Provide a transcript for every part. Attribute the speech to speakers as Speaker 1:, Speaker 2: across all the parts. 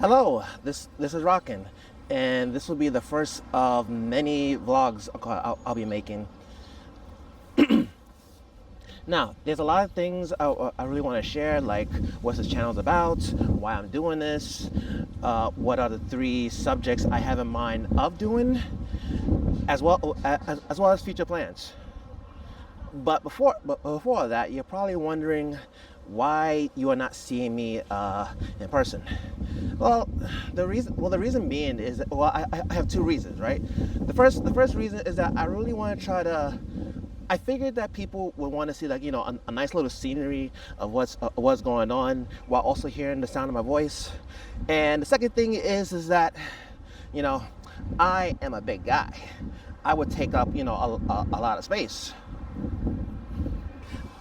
Speaker 1: Hello, this is Rockin, and this will be the first of many vlogs I'll be making. Now, there's a lot of things I really want to share, like what this channel is about, why I'm doing this, what are the three subjects I have in mind of doing, as well as future plans. But before all that, you're probably wondering why you are not seeing me in person. Well, the reason being is that, I have two reasons, right? The first reason is that I really want to try to. I figured that people would want to see, like, a nice little scenery of what's going on while also hearing the sound of my voice. And the second thing is that, I am a big guy. I would take up a lot of space.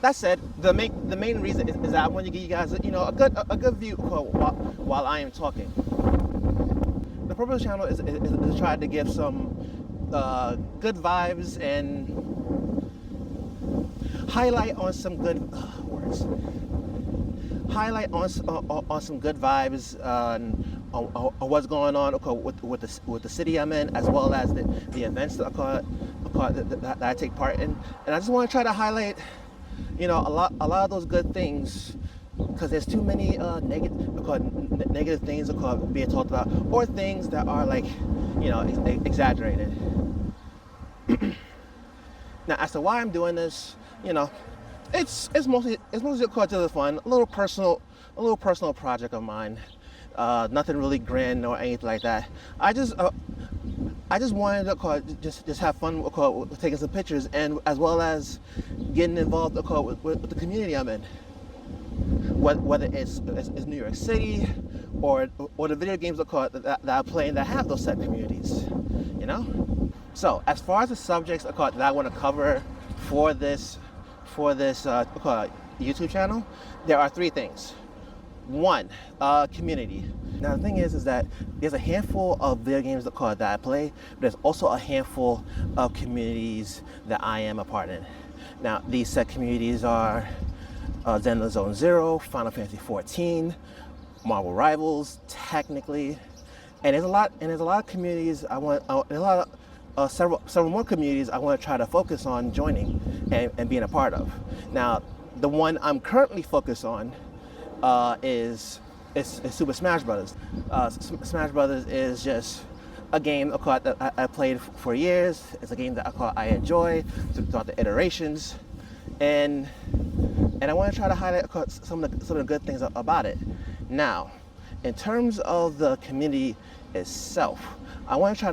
Speaker 1: That said, the main reason is that I want to give you guys a good view while I am talking. The purpose of the channel is to try to give some good vibes and highlight on some good words. Highlight on some good vibes on what's going on with the city I'm in, as well as the events that I take part in. And I just want to try to highlight a lot of those good things, because there's too many negative things being talked about, or things that are exaggerated. Now, as to why I'm doing this, it's mostly just fun, a little personal project of mine. Nothing really grand or anything like that. I just wanted to just have fun with taking some pictures, and as well as getting involved with the community I'm in. Whether it's New York City or the video games that I play and that have those set communities, So as far as the subjects that I want to cover for this YouTube channel, there are three things. One, community. Now the thing is that there's a handful of video games that I play, but there's also a handful of communities that I am a part in. Now these set communities are Zenless Zone Zero, Final Fantasy XIV, Marvel Rivals, technically, and there's a lot of communities several more communities I want to try to focus on joining and being a part of. Now, the one I'm currently focused on is Super Smash Brothers. Smash Brothers is just a game that I played for years. It's a game that I enjoy throughout the iterations, and I want to try to highlight some of the good things about it. Now, in terms of the community itself, I want to try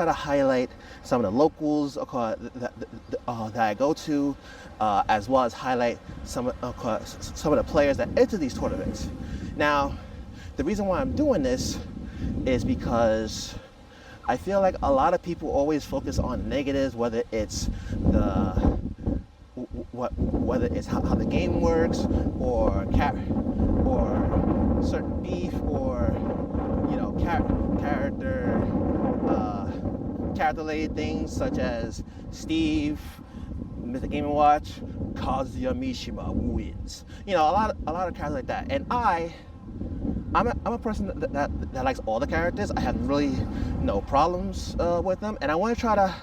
Speaker 1: to highlight some of the locals that I go to, as well as highlight some of the players that enter these tournaments. Now, the reason why I'm doing this is because I feel like a lot of people always focus on negatives, whether it's how the game works, or certain beef, or character-related things such as Steve, Mr. Game & Watch, Kazuya Mishima wins. A lot of characters like that. And I'm a person that likes all the characters. I have really no problems with them, and I want to try to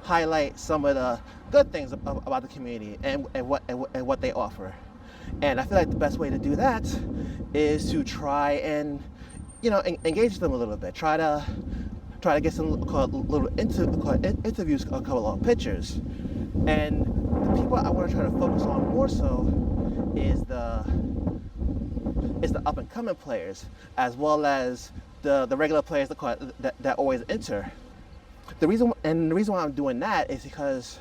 Speaker 1: highlight some of the good things about the community and what they offer. And I feel like the best way to do that is to try and engage them a little bit. Try to get some little interviews, a couple of pictures. And the people I want to try to focus on more so is the up and coming players, as well as the regular players that always enter. The reason why I'm doing that is because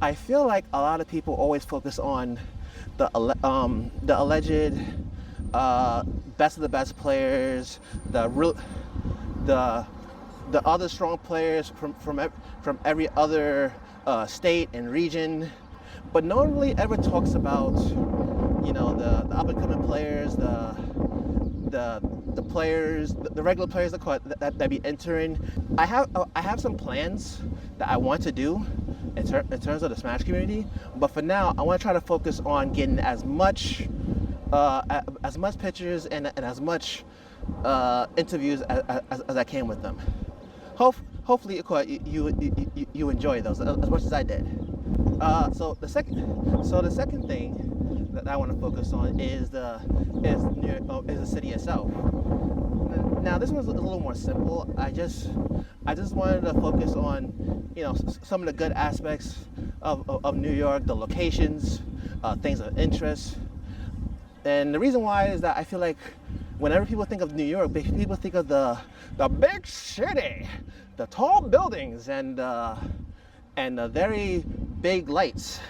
Speaker 1: I feel like a lot of people always focus on the alleged best of the best players, the other strong players from every other state and region, but no one really ever talks about the up and coming players, the players, the regular players that be entering. I have some plans that I want to do in terms of the Smash community, but for now I want to try to focus on getting as much as much pictures and as much interviews as I can with them. Hopefully you enjoy those as much as I did. So the second thing that I want to focus on is the city itself. Now this one's a little more simple. I just wanted to focus on some of the good aspects of New York, the locations, things of interest. And the reason why is that I feel like whenever people think of New York, people think of the big city, the tall buildings, and the very big lights,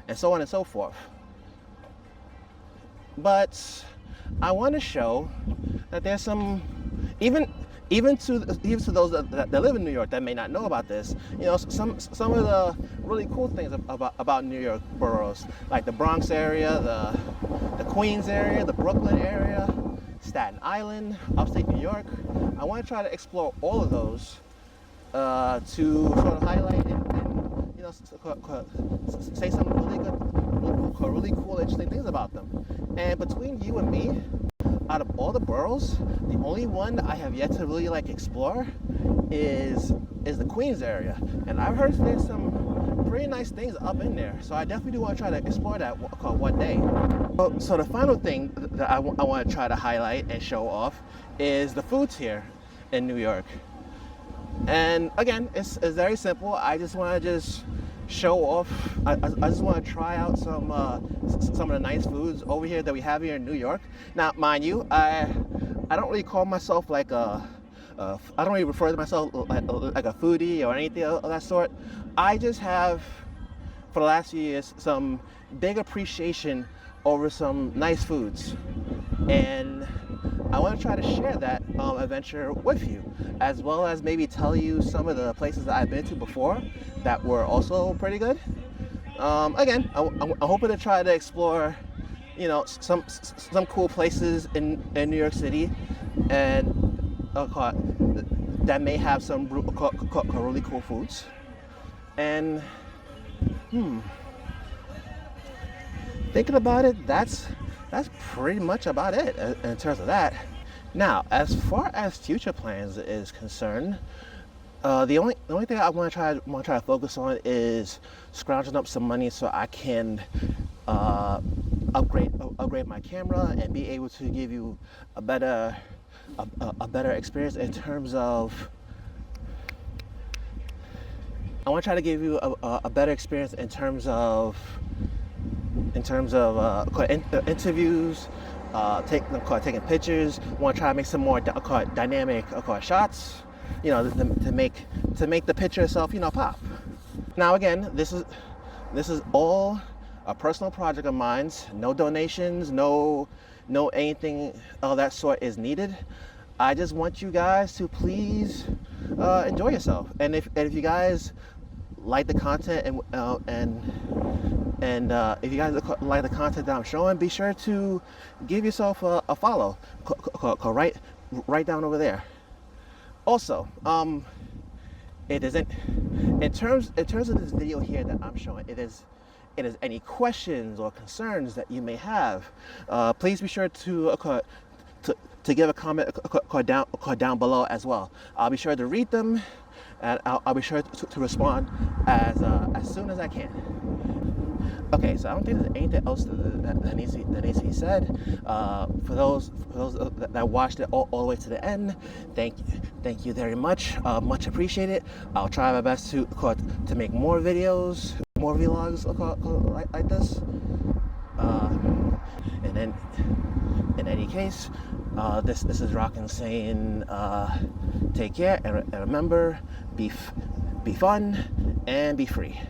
Speaker 1: and so on and so forth. But I want to show that there's some, even to those that live in New York that may not know about this, some of the really cool things about New York boroughs, like the Bronx area, the Queens area, the Brooklyn area, Staten Island, upstate New York. I want to try to explore all of those to sort of highlight and say some really cool, interesting things about them. And between you and me, out of all the boroughs, the only one I have yet to really explore is the Queens area. And I've heard there's some pretty nice things up in there. So I definitely do want to try to explore that one day. So the final thing that I want to try to highlight and show off is the foods here in New York. And again, it's very simple. I just want to show off. I just want to try out some of the nice foods over here that we have here in New York. Now, mind you, I don't really call myself I don't really refer to myself like a foodie or anything of that sort. I just have, for the last few years, some big appreciation over some nice foods, and I want to try to share that adventure with you, as well as maybe tell you some of the places that I've been to before that were also pretty good. Again, I'm hoping to try to explore, some cool places in New York City, and that may have some really cool foods. And thinking about it, that's pretty much about it in terms of that. Now, as far as future plans is concerned, the only thing I want to try to focus on is scrounging up some money so I can upgrade my camera and be able to give you a better experience in terms of. I want to try to give you a better experience in terms of interviews, taking pictures. Want to try to make some more dynamic shots, to make the picture itself, pop. Now again, this is all a personal project of mine. No donations, no anything of that sort is needed. I just want you guys to please enjoy yourself, and if you guys like the content and if you guys like the content that I'm showing, be sure to give yourself a follow. Right down over there. Also, it isn't in terms of this video here that I'm showing. It is any questions or concerns that you may have. Please be sure to give a comment down below as well. I'll be sure to read them, and I'll be sure to respond as soon as I can. Okay, so I don't think there's anything else that needs to be said. For those that watched it all the way to the end, thank you very much. Much appreciated. I'll try my best to make more videos, more vlogs like this. And then, in any case, this is Rockin' saying, take care, and remember, be fun and be free.